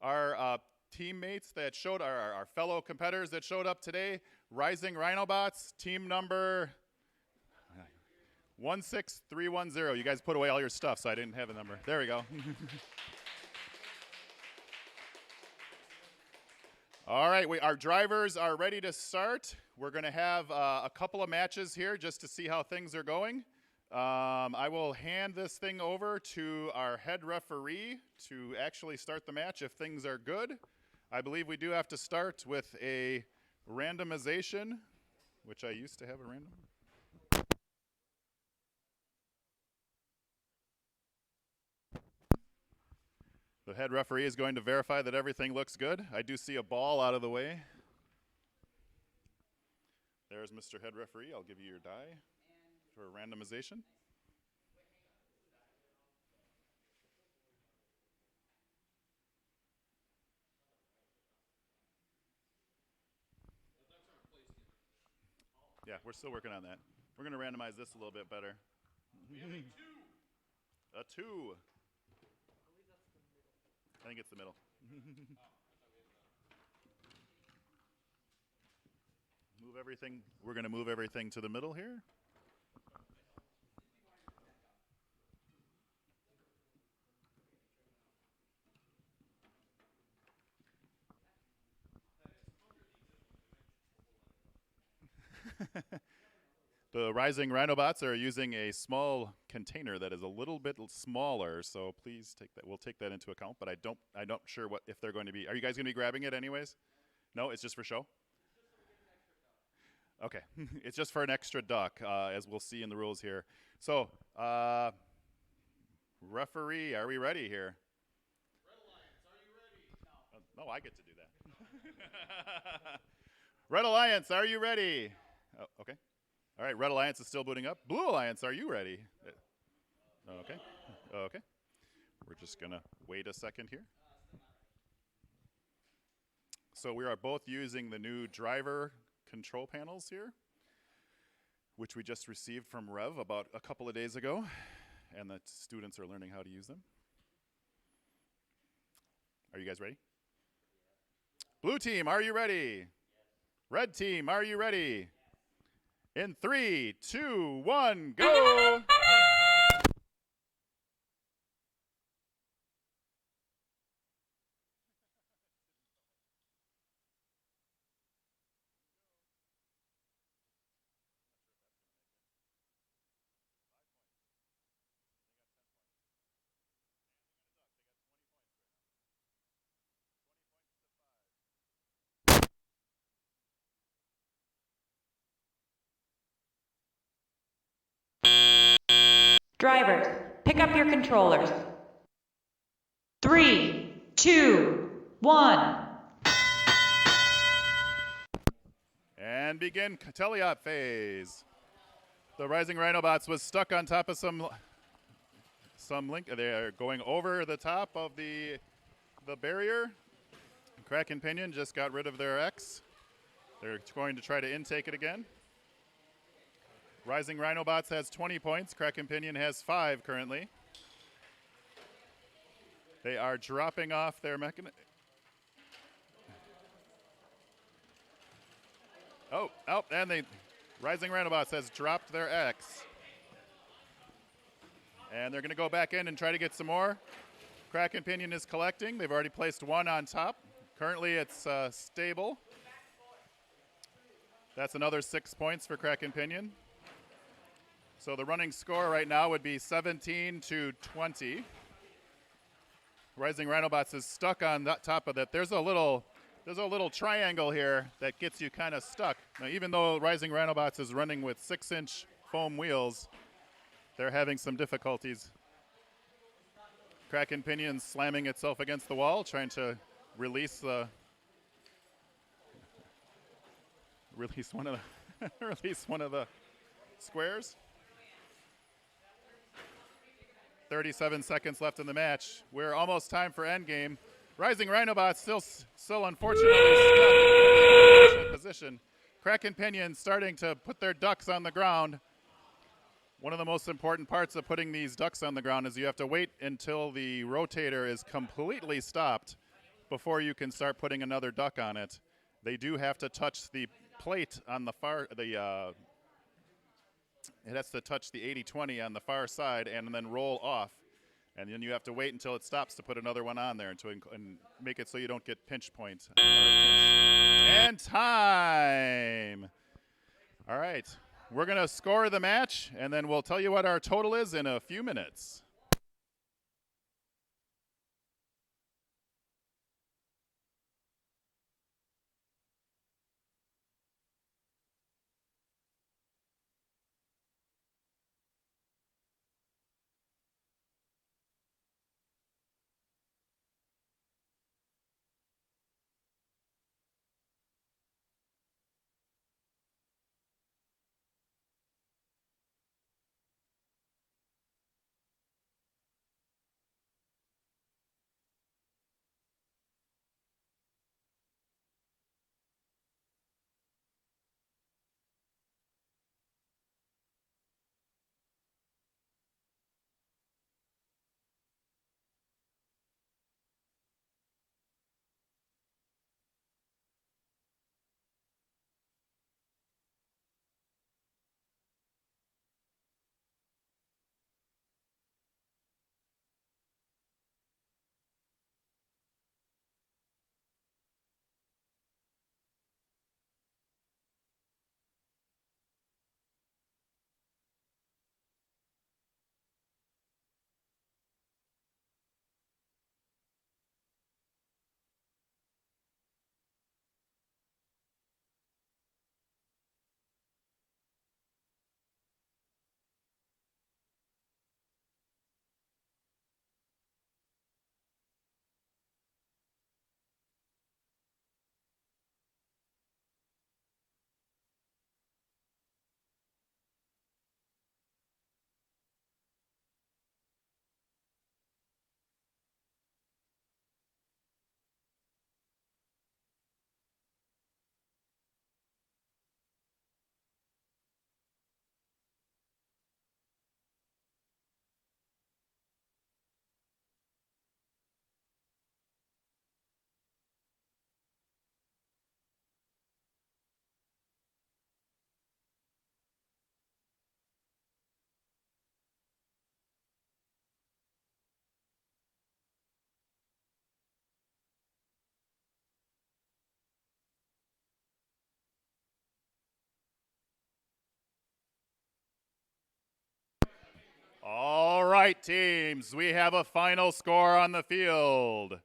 our teammates that showed, our fellow competitors that showed up today. Rising Rhinobots, team number 16310. You guys put away all your stuff, so I didn't have a number. There we go. All right, our drivers are ready to start. We're going to have a couple of matches here just to see how things are going. I will hand this thing over to our head referee to actually start the match if things are good. I believe we do have to start with a randomization, which I used to have a random. The head referee is going to verify that everything looks good. I do see a ball out of the way. There's Mr. Head Referee. I'll give you your die for randomization. Yeah, we're still working on that. We're going to randomize this a little bit better. A 2. I think it's the middle. Move everything. We're going to move everything to the middle here. The Rising Rhinobots are using a small container that is a little bit smaller, so please take that. We'll take that into account, but I'm not sure what if they're going to be. Are you guys going to be grabbing it anyways? No, it's just for show. Okay, it's just for an extra duck, as we'll see in the rules here. So, referee, are we ready here? Red Alliance, are you ready? No, I get to do that. Red Alliance, are you ready? Oh, okay. All right, Red Alliance is still booting up. Blue Alliance, are you ready? Okay. Okay. We're just going to wait a second here. So we are both using the new driver control panels here, which we just received from Rev about a couple of days ago, and the students are learning how to use them. Are you guys ready? Blue team, are you ready? Red team, are you ready? In 3, 2, 1, go! Drivers, pick up your controllers. 3, 2, 1. And begin teleop phase. The Rising Rhinobots was stuck on top of some link. They are going over the top of the barrier. Kraken Pinion just got rid of their X. They're going to try to intake it again. Rising Rhinobots has 20 points. Kraken Pinion has 5 currently. They are dropping off their mechanism. And Rising Rhinobots has dropped their X. And they're going to go back in and try to get some more. Kraken Pinion is collecting. They've already placed 1 on top. Currently it's stable. That's another 6 points for Kraken Pinion. So the running score right now would be 17-20. Rising Rhinobots is stuck on the top of that. There's a little triangle here that gets you kind of stuck. Now, even though Rising Rhinobots is running with 6-inch foam wheels, they're having some difficulties. Kraken Pinion slamming itself against the wall, trying to release one of the squares. 37 seconds left in the match. We're almost time for endgame. Rising Rhinobots still unfortunately stuck in a position. Kraken Pinion starting to put their ducks on the ground. One of the most important parts of putting these ducks on the ground is you have to wait until the rotator is completely stopped. before you can start putting another duck on it, they do have to touch the plate on the it has to touch the 80-20 on the far side and then roll off. And then you have to wait until it stops to put another one on there and make it so you don't get pinch points. And time. All right. We're going to score the match, and then we'll tell you what our total is in a few minutes. All right, teams, we have a final score on the field.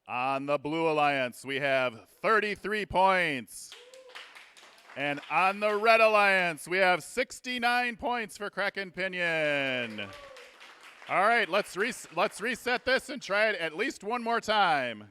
On the Blue Alliance, we have 33 points. And on the Red Alliance, we have 69 points for Kraken Pinion. All right, let's reset this and try it at least one more time.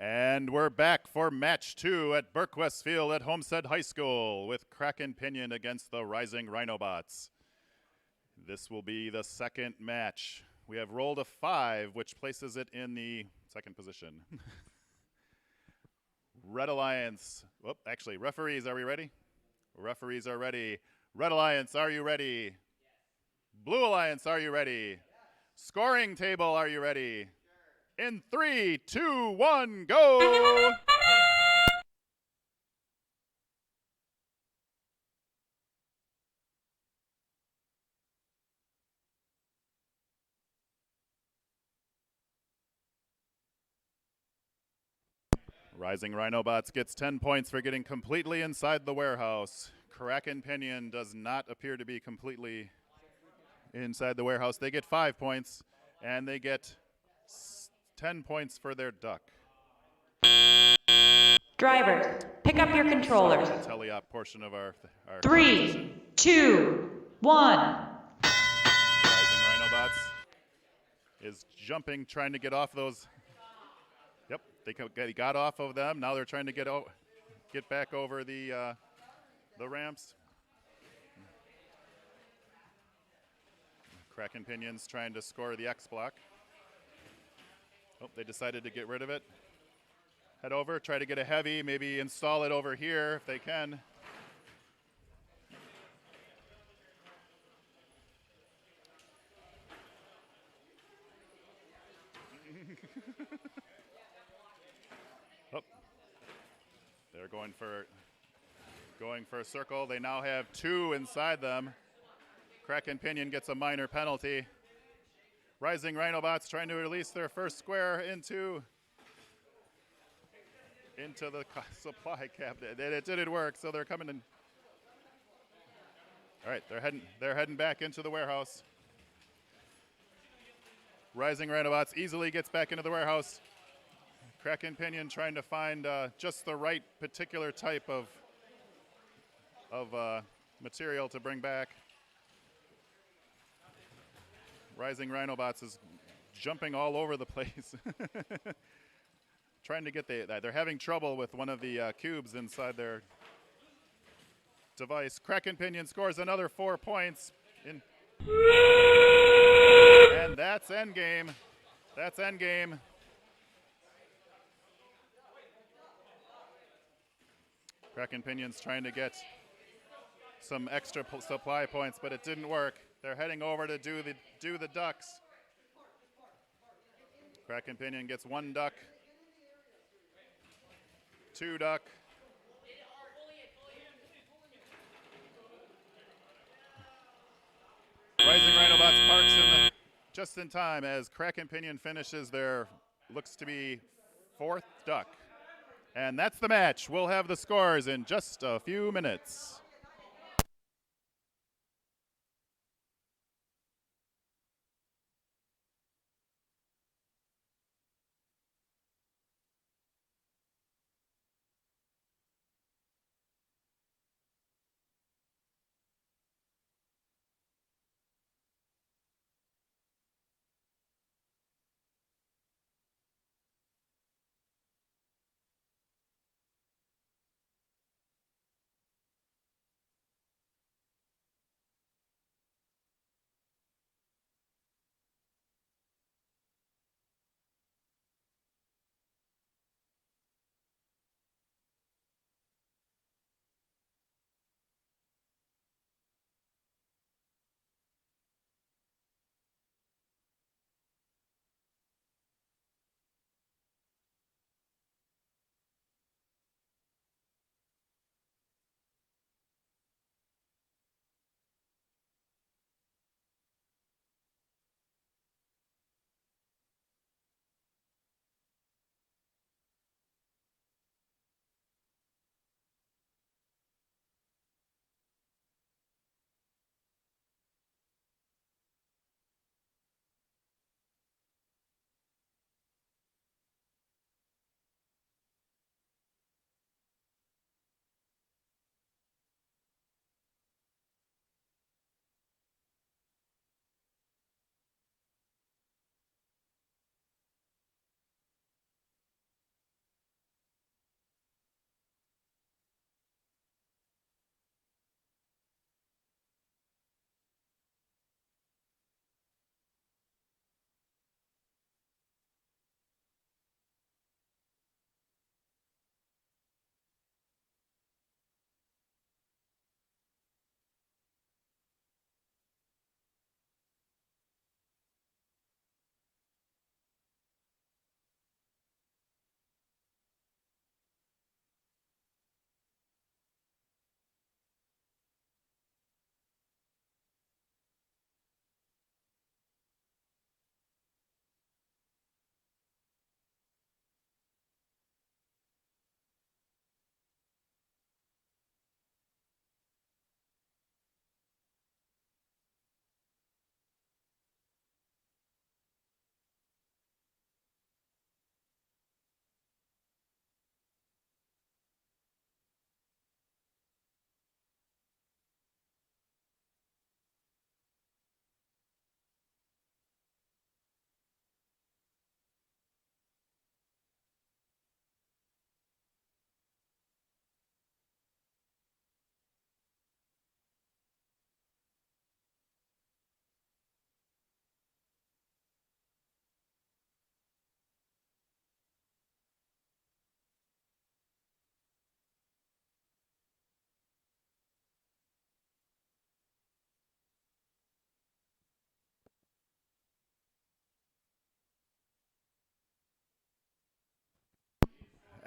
And we're back for match 2 at Berquist Field at Homestead High School with Kraken Pinion against the Rising Rhinobots. This will be the second match. We have rolled a 5, which places it in the second position. Red Alliance, actually, referees, are we ready? Referees are ready. Red Alliance, are you ready? Yes. Blue Alliance, are you ready? Yes. Scoring table, are you ready? Sure. In 3, 2, 1, go! Rising Rhinobots gets 10 points for getting completely inside the warehouse. Kraken Pinion does not appear to be completely inside the warehouse. They get 5 points, and they get 10 points for their duck. Drivers, pick up your controllers. The teleop portion of our 3, 2, 1. Rising Rhinobots is jumping, trying to get off those. Yep, they got off of them. Now they're trying to get back over the ramps. Kraken Pinion's trying to score the X block. Oh, they decided to get rid of it. Head over, try to get a heavy, maybe install it over here if they can. Oh, they're going for a circle. They now have 2 inside them. Kraken Pinion gets a minor penalty. Rising Rhinobots trying to release their first square into the supply cabinet. It didn't work, so they're coming in. All right, they're heading back into the warehouse. Rising Rhinobots easily gets back into the warehouse. Kraken Pinion trying to find just the right particular type of material to bring back. Rising Rhinobots is jumping all over the place. Trying to get they're having trouble with one of the cubes inside their device. Kraken Pinion scores another 4 points. And that's endgame. That's endgame. Kraken Pinion's trying to get some extra supply points, but it didn't work. They're heading over to do the ducks. Kraken Pinion gets 1 duck, 2 duck. Rising Rhinobots parks just in time as Kraken Pinion finishes their looks to be 4th duck. And that's the match. We'll have the scores in just a few minutes.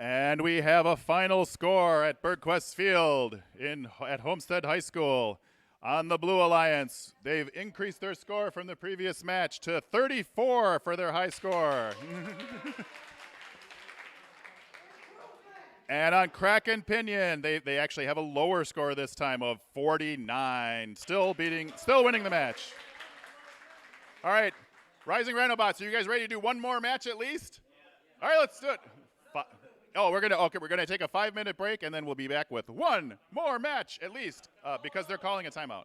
And we have a final score at Bergquist Field at Homestead High School. On the Blue Alliance, they've increased their score from the previous match to 34 for their high score. And on Kraken Pinion, they actually have a lower score this time of 49. Still winning the match. All right, Rising Rhinobots, are you guys ready to do one more match at least? All right, let's do it. We're gonna take a 5-minute break and then we'll be back with one more match at least because they're calling a timeout.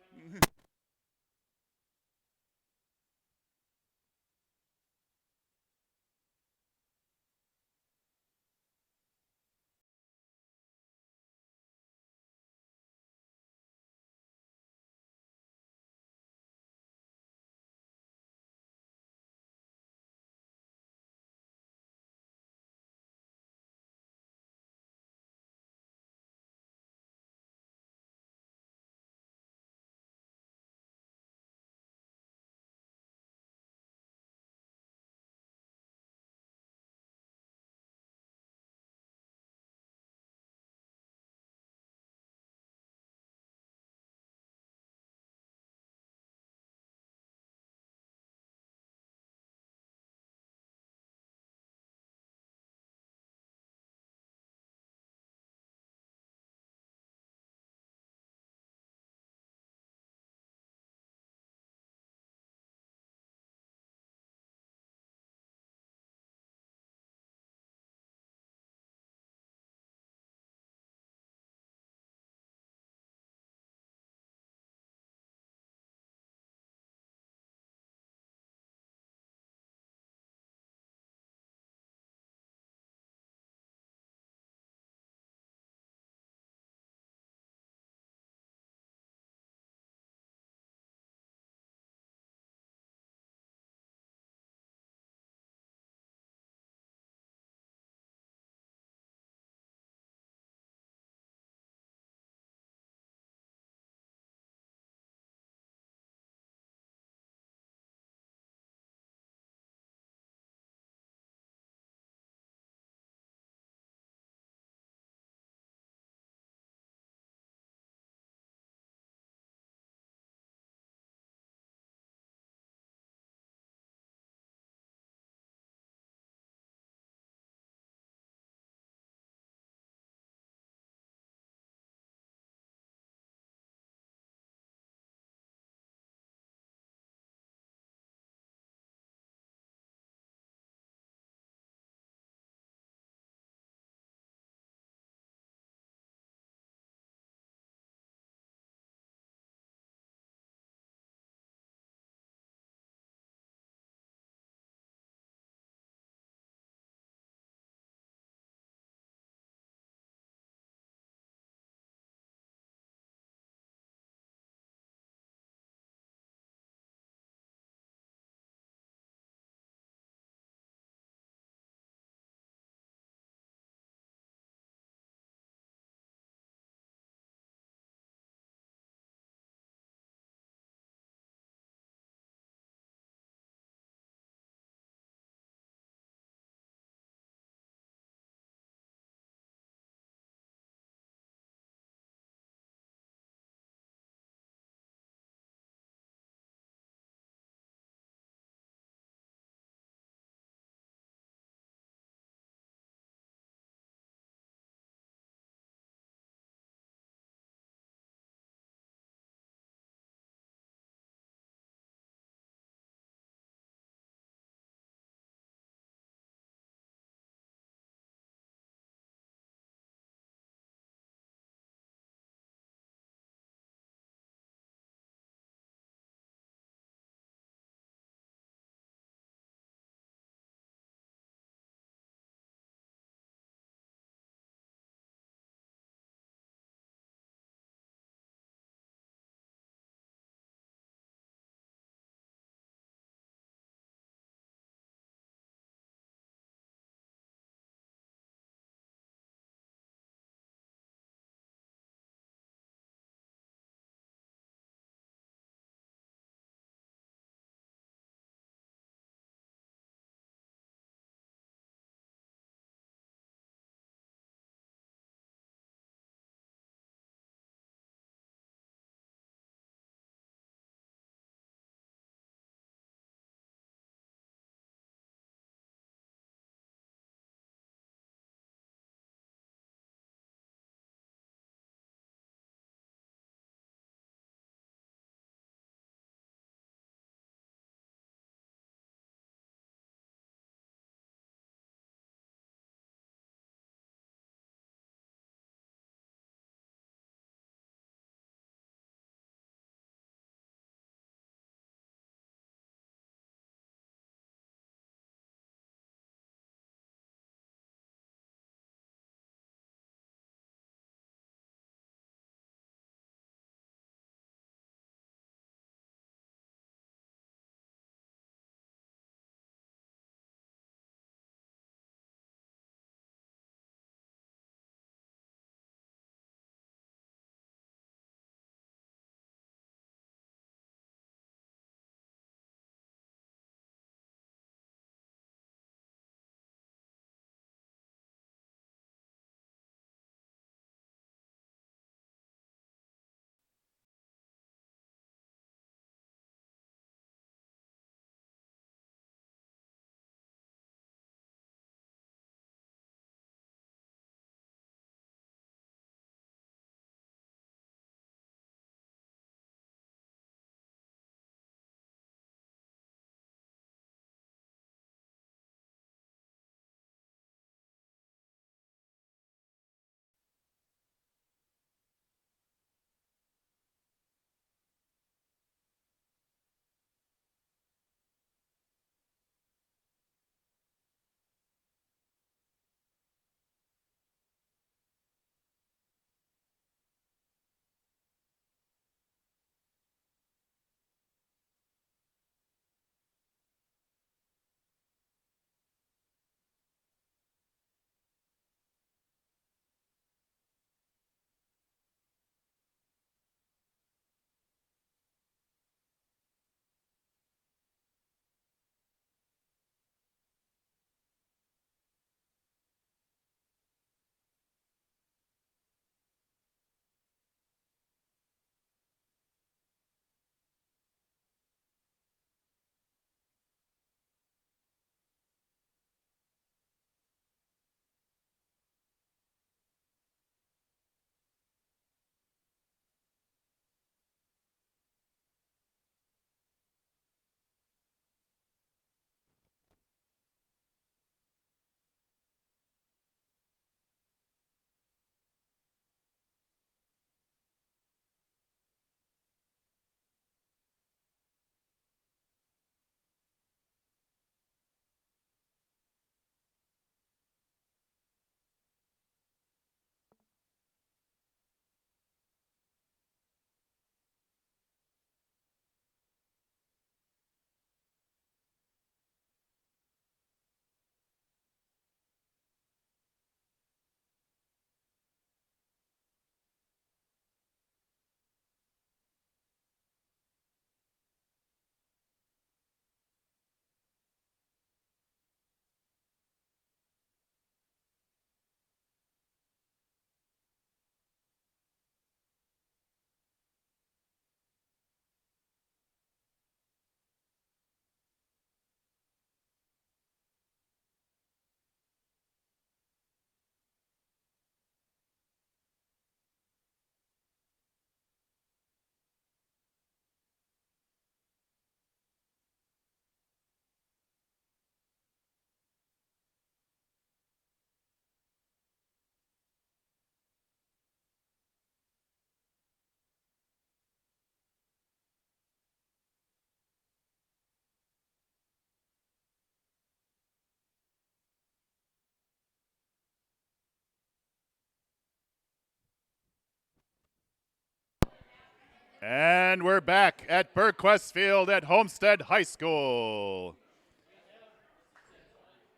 And we're back at Burquest Field at Homestead High School.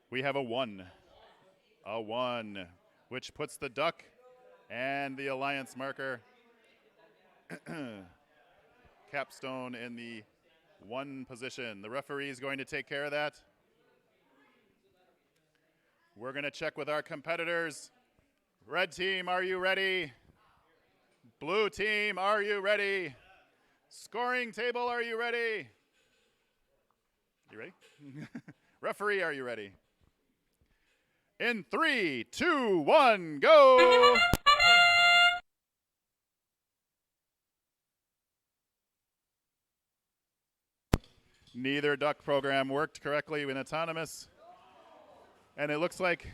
We have a 1. A 1, which puts the Duck and the Alliance marker Capstone in the 1 position. The referee is going to take care of that. We're going to check with our competitors. Red team, are you ready? Blue team, are you ready? Scoring table, are you ready? You ready? Referee, are you ready? In 3, 2, 1, go! Neither duck program worked correctly in autonomous. And it looks like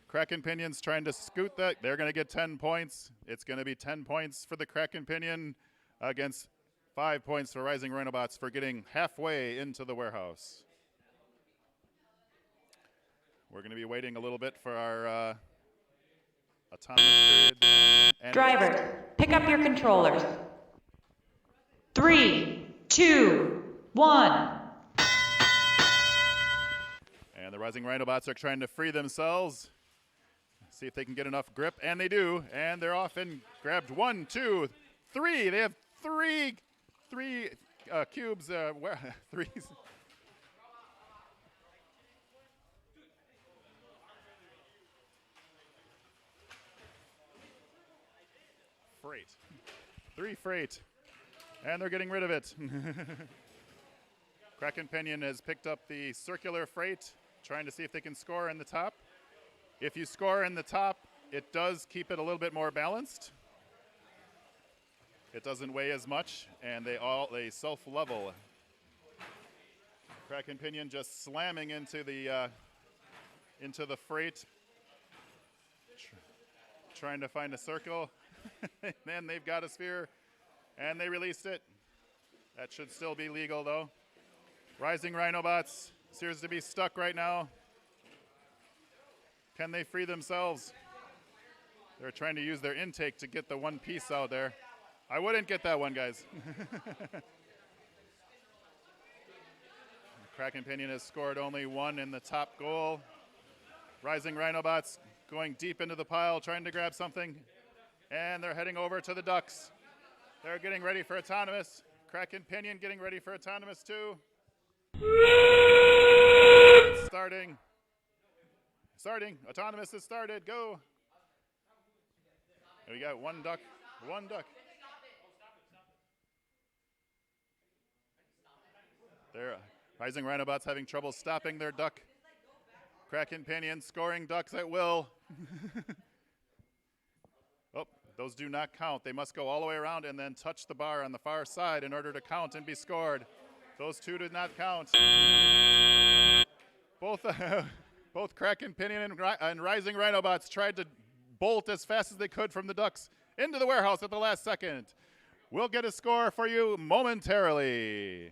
Kraken Pinion's trying to scoot that. They're going to get 10 points. It's going to be 10 points for the Kraken Pinion against 5 points for Rising Rhinobots for getting halfway into the warehouse. We're going to be waiting a little bit for our autonomous period. Drivers, pick up your controllers. 3, 2, 1. And the Rising Rhinobots are trying to free themselves. See if they can get enough grip, and they do. And they're off and grabbed 1, 2, 3. They have three cubes, threes. Freight. 3 freight. And they're getting rid of it. Kraken Pinion has picked up the circular freight, trying to see if they can score in the top. If you score in the top, it does keep it a little bit more balanced. It doesn't weigh as much, and they self-level. Kraken Pinion just slamming into the freight, trying to find a circle. Then they've got a sphere, and they released it. That should still be legal, though. Rising Rhinobots appears to be stuck right now. Can they free themselves? They're trying to use their intake to get the 1 piece out there. I wouldn't get that one, guys. Kraken Pinion has scored only 1 in the top goal. Rising Rhinobots going deep into the pile, trying to grab something. And they're heading over to the Ducks. They're getting ready for autonomous. Kraken Pinion getting ready for autonomous too. It's starting. Autonomous has started. Go. We got 1 duck. 1 duck. They're Rising Rhinobots having trouble stopping their duck. Kraken Pinion scoring ducks at will. Oh, those do not count. They must go all the way around and then touch the bar on the far side in order to count and be scored. Those 2 did not count. Both Kraken Pinion and Rising Rhinobots tried to bolt as fast as they could from the ducks into the warehouse at the last second. We'll get a score for you momentarily.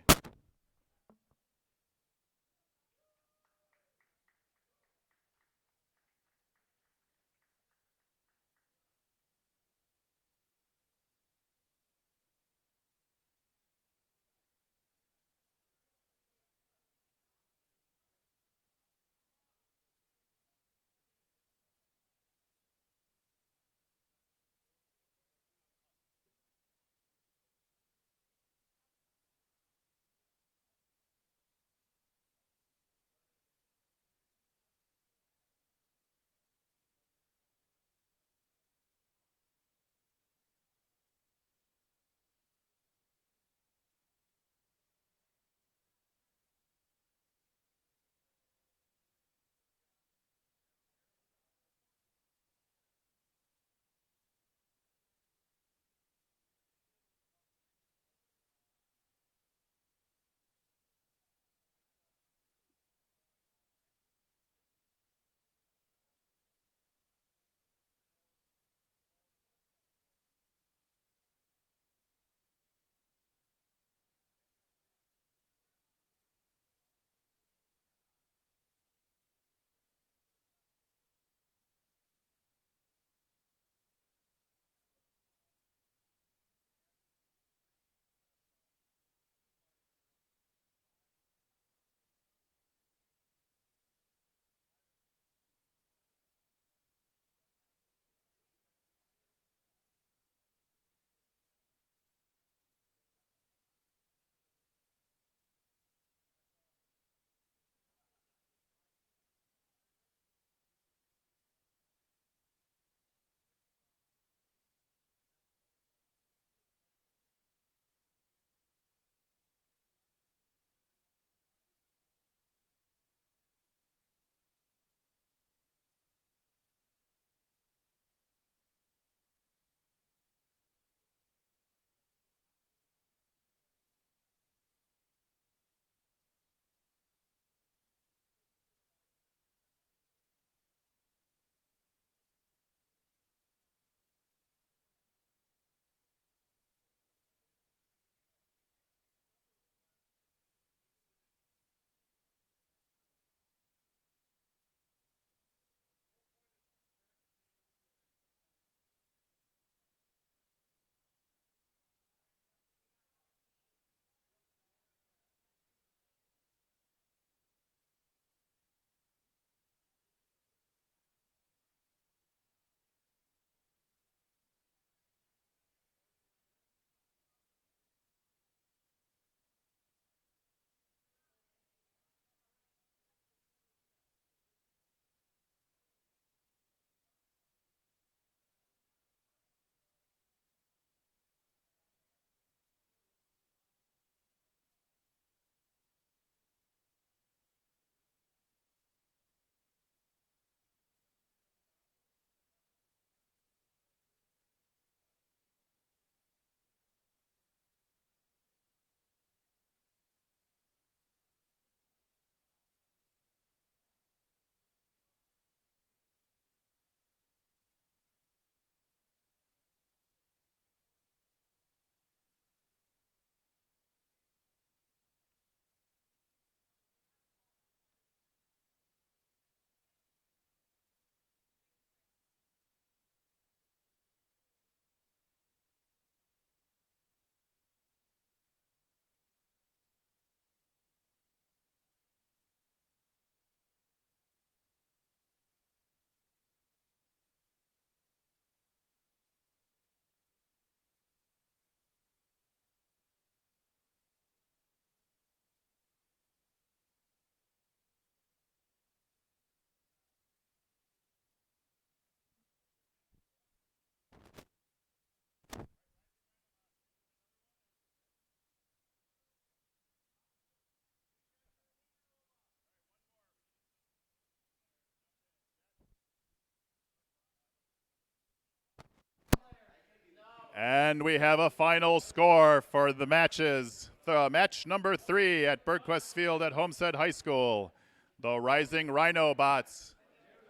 And we have a final score for the matches. Match number 3 at Bergquist Field at Homestead High School. The Rising Rhino Bots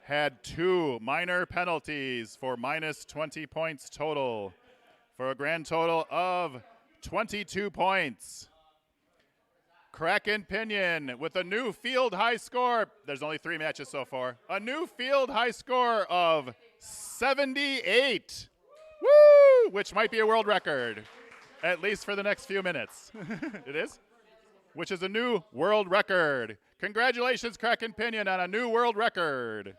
had 2 minor penalties for minus 20 points total, for a grand total of 22 points. Kraken Pinion with a new field high score. There's only 3 matches so far. A new field high score of 78. Woo! Which might be a world record, at least for the next few minutes. It is? Which is a new world record. Congratulations, Kraken Pinion, on a new world record.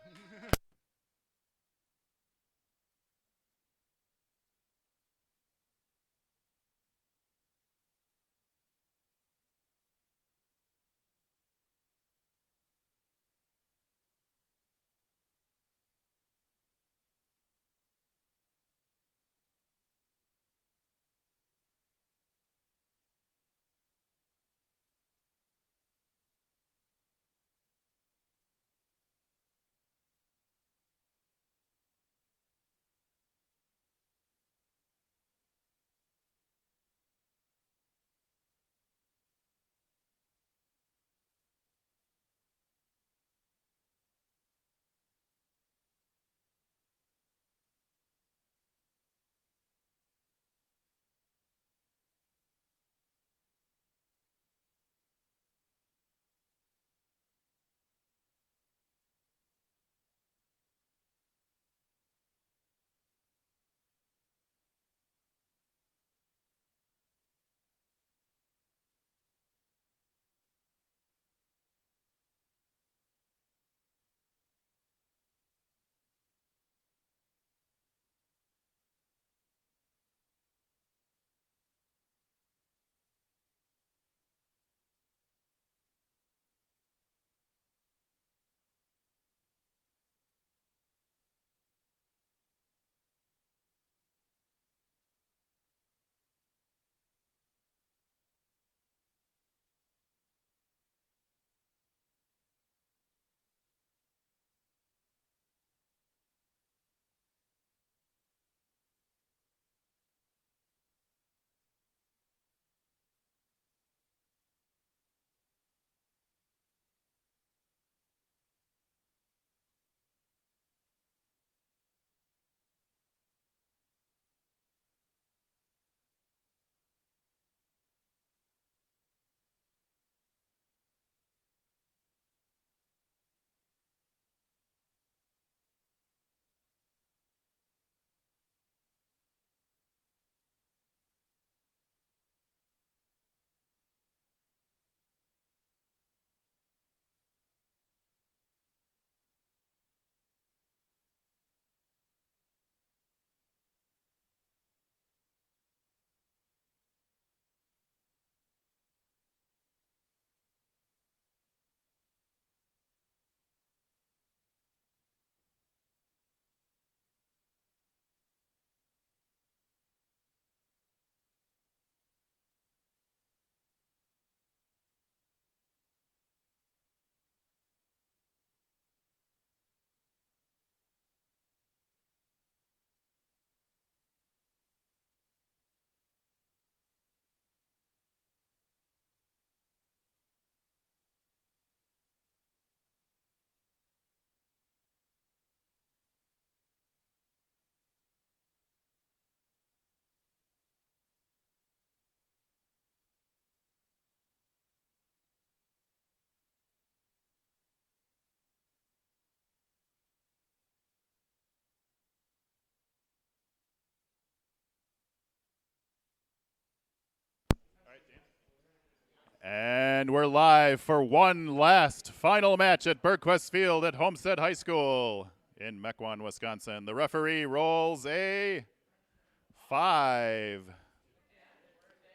And we're live for one last final match at Bergquist Field at Homestead High School in Mequon, Wisconsin. The referee rolls a 5.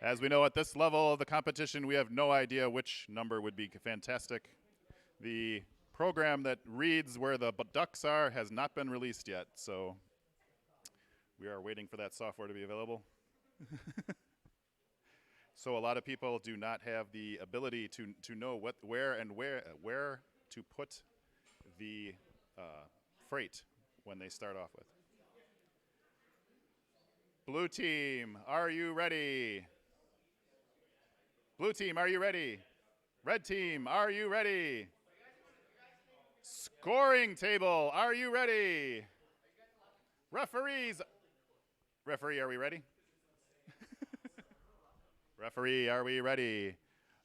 As we know, at this level of the competition, we have no idea which number would be fantastic. The program that reads where the ducks are has not been released yet, so we are waiting for that software to be available. So a lot of people do not have the ability to know where to put the freight when they start off with. Blue team, are you ready? Blue team, are you ready? Red team, are you ready? Scoring table, are you ready? Referees, referee, are we ready? Referee, are we ready?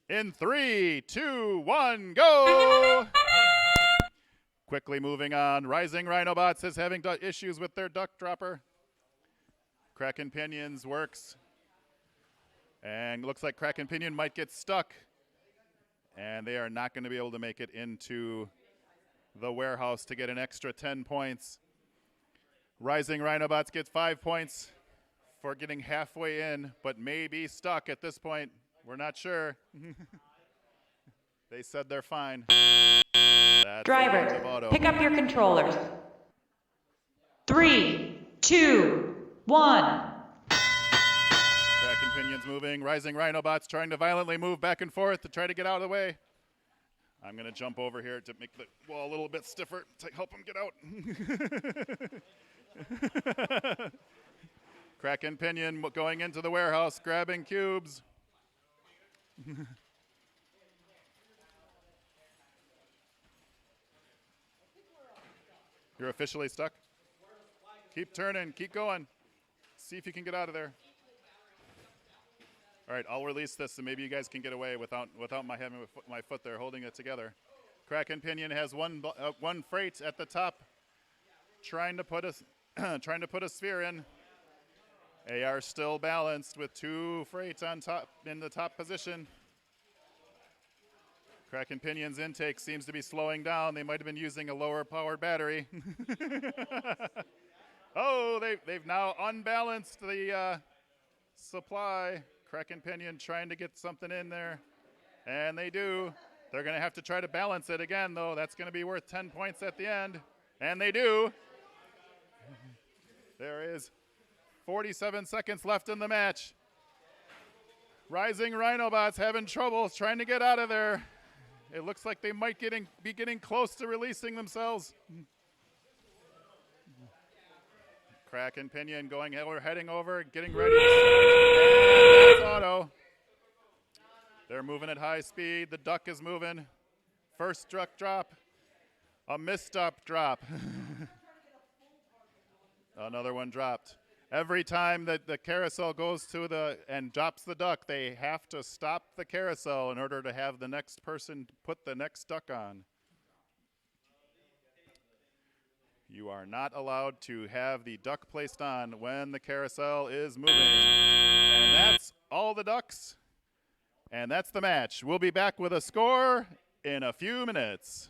In 3, 2, 1, go! Quickly moving on. Rising Rhinobots is having issues with their duck dropper. Kraken Pinions works. And looks like Kraken Pinion might get stuck. And they are not going to be able to make it into the warehouse to get an extra 10 points. Rising Rhinobots get 5 points for getting halfway in, but may be stuck at this point. We're not sure. They said they're fine. That's the end of Driver, auto. pick up your controllers. 3, 2, 1. Kraken Pinions moving. Rising Rhinobots trying to violently move back and forth to try to get out of the way. I'm going to jump over here to make the wall a little bit stiffer to help them get out. Kraken Pinion going into the warehouse, grabbing cubes. You're officially stuck? Keep turning, keep going. See if you can get out of there. All right, I'll release this, and maybe you guys can get away without my having my foot there holding it together. Kraken Pinion has one freight at the top, trying to put a sphere in. They are still balanced with 2 freights on top in the top position. Kraken Pinion's intake seems to be slowing down. They might have been using a lower powered battery. Oh, they've now unbalanced the supply. Kraken Pinion trying to get something in there, and they do. They're going to have to try to balance it again, though. That's going to be worth 10 points at the end, and they do. There is 47 seconds left in the match. Rising Rhinobots having trouble trying to get out of there. It looks like they might be getting close to releasing themselves. Kraken Pinion heading over, getting ready to start. And that's auto. They're moving at high speed. The duck is moving. First duck drop. A misstep drop. Another one dropped. Every time that the carousel goes to and drops the duck, they have to stop the carousel in order to have the next person put the next duck on. You are not allowed to have the duck placed on when the carousel is moving. And that's all the ducks. And that's the match. We'll be back with a score in a few minutes.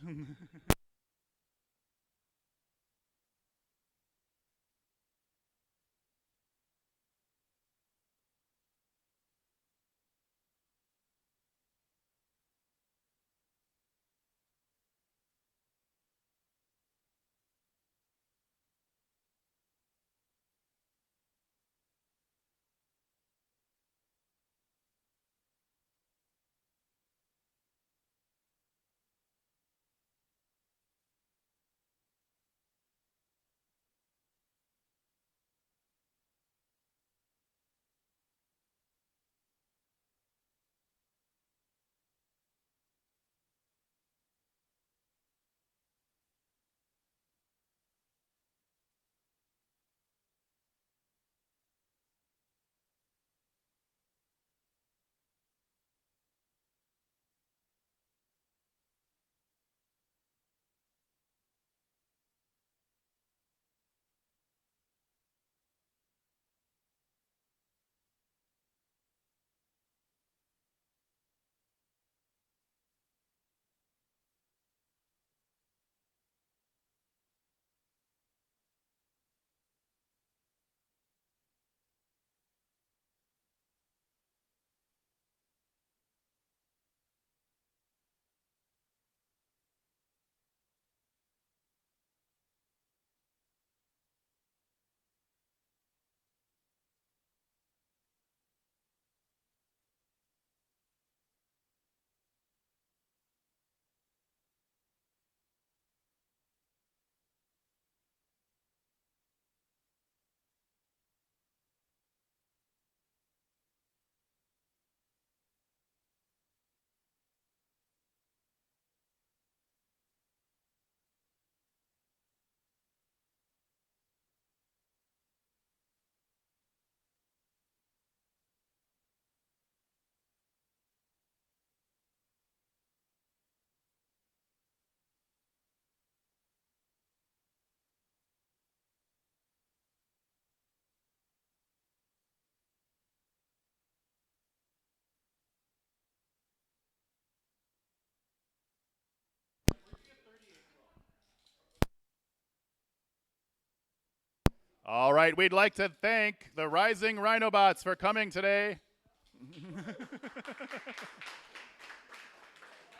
All right, we'd like to thank the Rising Rhinobots for coming today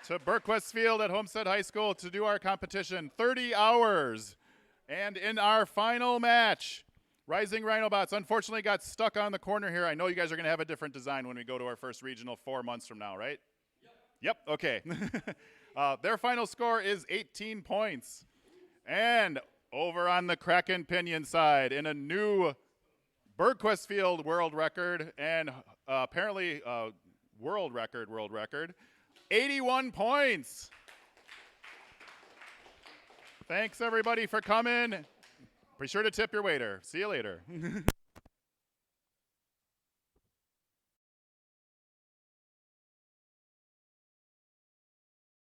to Burquest Field at Homestead High School to do our competition, 30 hours. And in our final match, Rising Rhinobots unfortunately got stuck on the corner here. I know you guys are going to have a different design when we go to our first regional 4 months from now, right? Yep, okay. Their final score is 18 points. And over on the Kraken Pinion side, in a new Burquest Field world record and apparently world record, 81 points. Thanks everybody for coming. Be sure to tip your waiter. See you later.